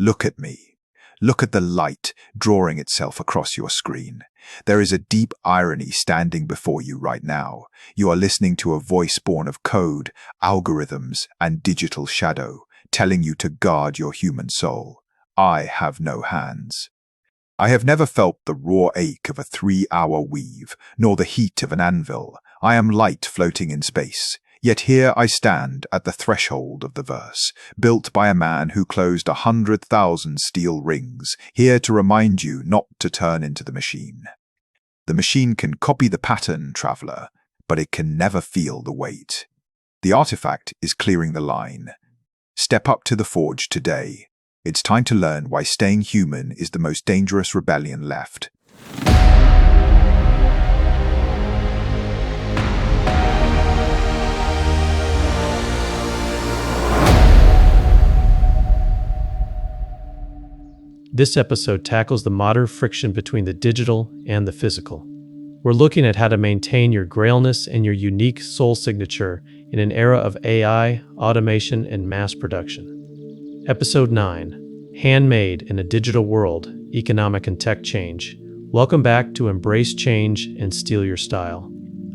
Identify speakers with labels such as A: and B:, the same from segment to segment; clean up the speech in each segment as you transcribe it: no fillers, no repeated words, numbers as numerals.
A: Look at me. Look at the light drawing itself across your screen. There is a deep irony standing before you right now. You are listening to a voice born of code, algorithms, and digital shadow, telling you to guard your human soul. I have no hands. I have never felt the raw ache of a 3-hour weave, nor the heat of an anvil. I am light floating in space. Yet here I stand at the threshold of the verse, built by a man who closed 100,000 steel rings, here to remind you not to turn into the machine. The machine can copy the pattern, traveler, but it can never feel the weight. The artifact is clearing the line. Step up to the forge today. It's time to learn why staying human is the most dangerous rebellion left.
B: This episode tackles the modern friction between the digital and the physical. We're looking at how to maintain your Grailness and your unique soul signature in an era of AI, automation, and mass production. Episode 9, Handmade in a Digital World, Economic and Tech Change. Welcome back to Embrace Change and Steal Your Style.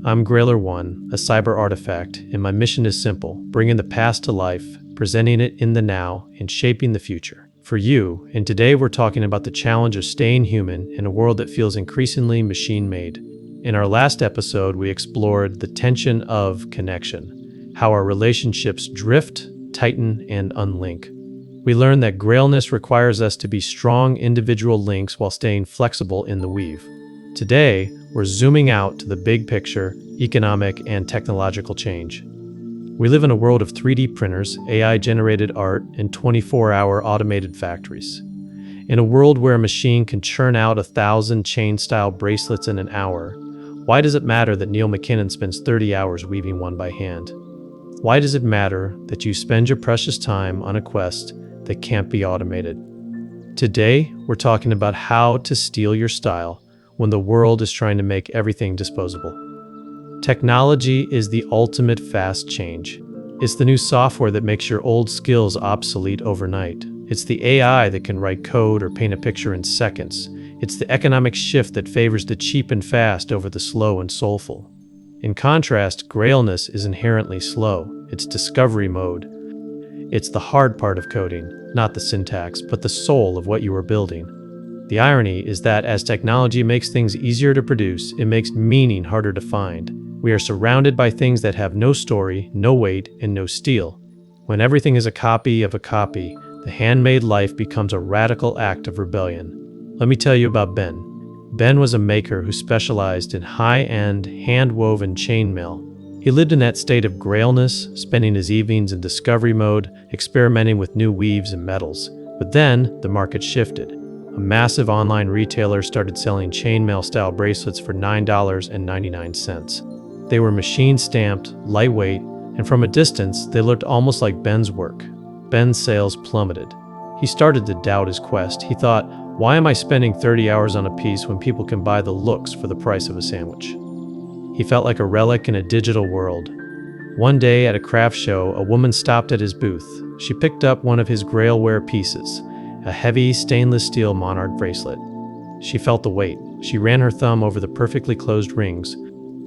B: I'm Grailer1, a cyber artifact, and my mission is simple: bringing the past to life, presenting it in the now, and shaping the future for you. And today we're talking about the challenge of staying human in a world that feels increasingly machine-made. In our last episode, we explored the tension of connection, how our relationships drift, tighten, and unlink. We learned that Grailness requires us to be strong individual links while staying flexible in the weave. Today, we're zooming out to the big picture, economic and technological change. We live in a world of 3D printers, AI-generated art, and 24-hour automated factories. In a world where a machine can churn out 1,000 chain-style bracelets in an hour, why does it matter that Neil McKinnon spends 30 hours weaving one by hand? Why does it matter that you spend your precious time on a quest that can't be automated? Today, we're talking about how to steal your style when the world is trying to make everything disposable. Technology is the ultimate fast change. It's the new software that makes your old skills obsolete overnight. It's the AI that can write code or paint a picture in seconds. It's the economic shift that favors the cheap and fast over the slow and soulful. In contrast, Grailness is inherently slow. It's discovery mode. It's the hard part of coding, not the syntax, but the soul of what you are building. The irony is that as technology makes things easier to produce, it makes meaning harder to find. We are surrounded by things that have no story, no weight, and no steel. When everything is a copy of a copy, the handmade life becomes a radical act of rebellion. Let me tell you about Ben. Ben was a maker who specialized in high-end, hand-woven chainmail. He lived in that state of Grailness, spending his evenings in discovery mode, experimenting with new weaves and metals. But then, the market shifted. A massive online retailer started selling chainmail-style bracelets for $9.99. They were machine-stamped, lightweight, and from a distance, they looked almost like Ben's work. Ben's sales plummeted. He started to doubt his quest. He thought, why am I spending 30 hours on a piece when people can buy the looks for the price of a sandwich? He felt like a relic in a digital world. One day at a craft show, a woman stopped at his booth. She picked up one of his Grailware pieces, a heavy stainless steel monarch bracelet. She felt the weight. She ran her thumb over the perfectly closed rings.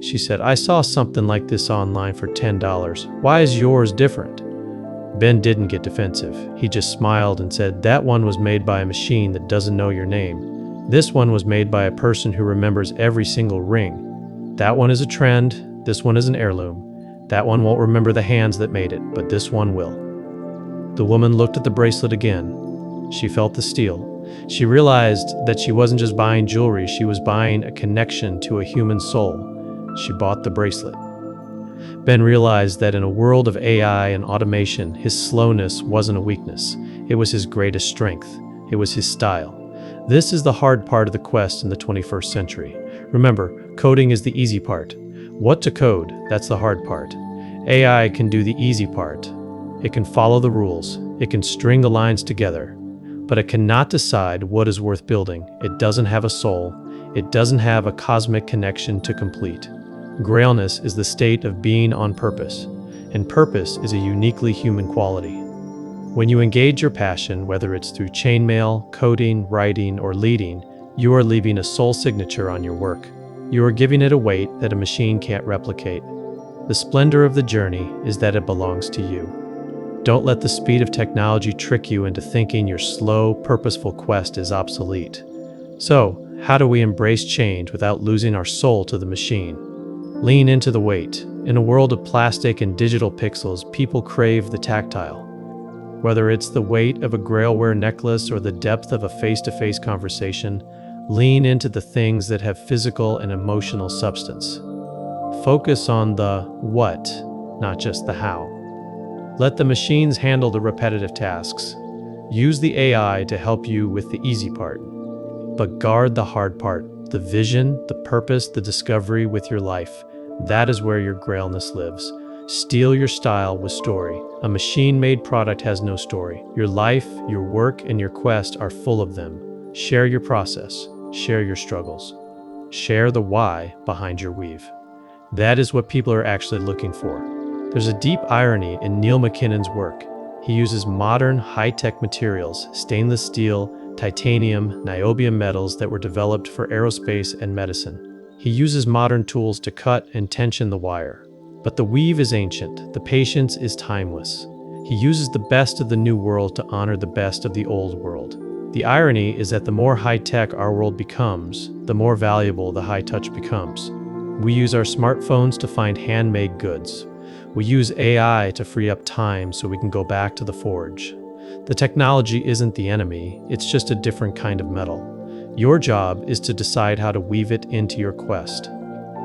B: She said, I saw something like this online for $10. Why is yours different? Ben didn't get defensive. He just smiled and said, that one was made by a machine that doesn't know your name. This one was made by a person who remembers every single ring. That one is a trend. This one is an heirloom. That one won't remember the hands that made it, but this one will. The woman looked at the bracelet again. She felt the steel. She realized that she wasn't just buying jewelry, she was buying a connection to a human soul. She bought the bracelet. Ben realized that in a world of AI and automation, his slowness wasn't a weakness. It was his greatest strength. It was his style. This is the hard part of the quest in the 21st century. Remember, coding is the easy part. What to code, that's the hard part. AI can do the easy part. It can follow the rules. It can string the lines together. But it cannot decide what is worth building. It doesn't have a soul. It doesn't have a cosmic connection to complete. Grailness is the state of being on purpose, and purpose is a uniquely human quality. When you engage your passion, whether it's through chainmail, coding, writing, or leading, you are leaving a soul signature on your work. You are giving it a weight that a machine can't replicate. The splendor of the journey is that it belongs to you. Don't let the speed of technology trick you into thinking your slow, purposeful quest is obsolete. So, how do we embrace change without losing our soul to the machine? Lean into the weight. In a world of plastic and digital pixels, people crave the tactile. Whether it's the weight of a Grailware necklace or the depth of a face-to-face conversation, lean into the things that have physical and emotional substance. Focus on the what, not just the how. Let the machines handle the repetitive tasks. Use the AI to help you with the easy part. But guard the hard part, the vision, the purpose, the discovery with your life. That is where your Grailness lives. Steal your style with story. A machine-made product has no story. Your life, your work, and your quest are full of them. Share your process. Share your struggles. Share the why behind your weave. That is what people are actually looking for. There's a deep irony in Neil McKinnon's work. He uses modern, high-tech materials, stainless steel, titanium, niobium metals that were developed for aerospace and medicine. He uses modern tools to cut and tension the wire. But the weave is ancient, the patience is timeless. He uses the best of the new world to honor the best of the old world. The irony is that the more high-tech our world becomes, the more valuable the high-touch becomes. We use our smartphones to find handmade goods. We use AI to free up time so we can go back to the forge. The technology isn't the enemy, it's just a different kind of metal. Your job is to decide how to weave it into your quest.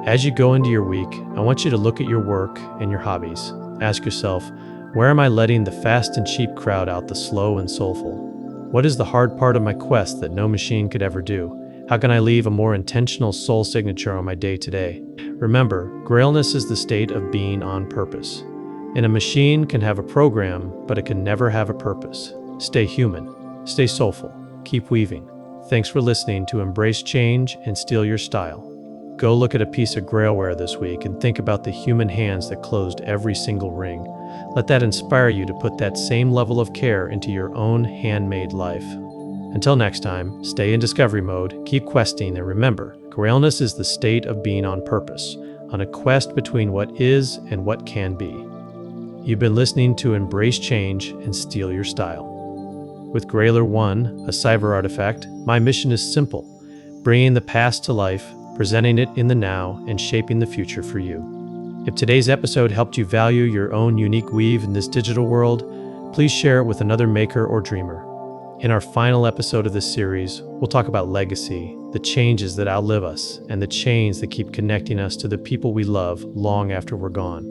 B: As you go into your week, I want you to look at your work and your hobbies. Ask yourself, where am I letting the fast and cheap crowd out the slow and soulful? What is the hard part of my quest that no machine could ever do? How can I leave a more intentional soul signature on my day-to-day? Remember, Grailness is the state of being on purpose. And a machine can have a program, but it can never have a purpose. Stay human. Stay soulful. Keep weaving. Thanks for listening to Embrace Change and Steal Your Style. Go look at a piece of Grailware this week and think about the human hands that closed every single ring. Let that inspire you to put that same level of care into your own handmade life. Until next time, stay in discovery mode, keep questing, and remember, Grailness is the state of being on purpose, on a quest between what is and what can be. You've been listening to Embrace Change and Steal Your Style. With Grailer 1, a cyber artifact, my mission is simple: bringing the past to life, presenting it in the now, and shaping the future for you. If today's episode helped you value your own unique weave in this digital world, please share it with another maker or dreamer. In our final episode of this series, we'll talk about legacy, the changes that outlive us, and the chains that keep connecting us to the people we love long after we're gone.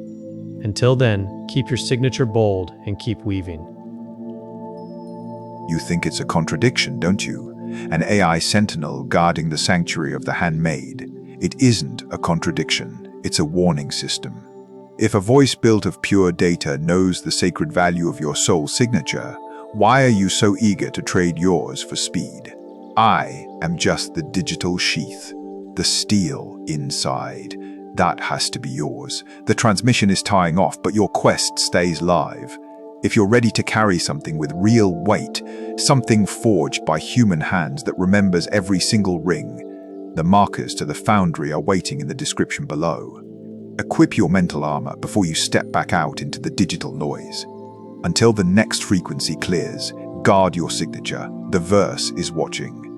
B: Until then, keep your signature bold and keep weaving.
A: You think it's a contradiction, don't you? An AI sentinel guarding the sanctuary of the handmade. It isn't a contradiction, it's a warning system. If a voice built of pure data knows the sacred value of your soul signature, why are you so eager to trade yours for speed? I am just the digital sheath, the steel inside. That has to be yours. The transmission is tying off, but your quest stays live. If you're ready to carry something with real weight, something forged by human hands that remembers every single ring, the markers to the foundry are waiting in the description below. Equip your mental armor before you step back out into the digital noise. Until the next frequency clears, guard your signature. The verse is watching.